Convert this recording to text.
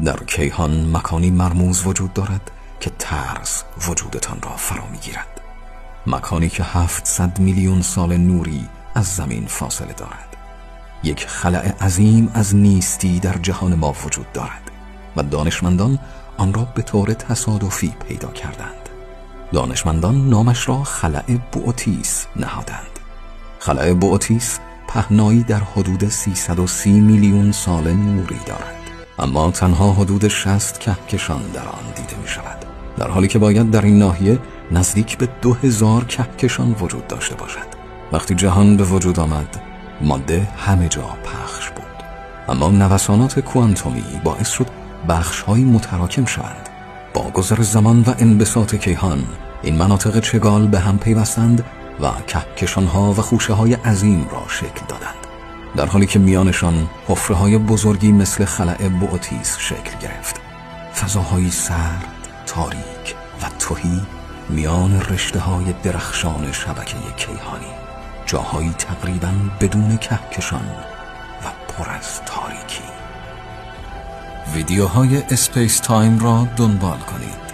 در کیهان مکانی مرموز وجود دارد که ترس وجودتان را فرا میگیرد. مکانی که 700 میلیون سال نوری از زمین فاصله دارد. یک خلأ عظیم از نیستی در جهان ما وجود دارد و دانشمندان آن را به طور تصادفی پیدا کردند. دانشمندان نامش را خلأ بوئوتیس نهادند. خلأ بوئوتیس پهنایی در حدود 330 میلیون سال نوری دارد، اما تنها حدود 60 کهکشان در آن دیده می شود، در حالی که باید در این ناحیه نزدیک به 2000 کهکشان وجود داشته باشد. وقتی جهان به وجود آمد، ماده همه جا پخش بود، اما نوسانات کوانتومی باعث شد بخش‌های متراکم شوند. با گذر زمان و انبساط کیهان، این مناطق چگال به هم پیوستند و کهکشان‌ها و خوشه‌های عظیم را شکل دادند، در حالی که میانشان حفره‌های بزرگی مثل خلأ بوئوتیس شکل گرفت. فضاهای سرد، تاریک و تهی میان رشته‌های درخشان شبکه کیهانی، جاهایی تقریباً بدون کهکشان و پر از تاریکی. ویدیوهای اسپیس تایم را دنبال کنید.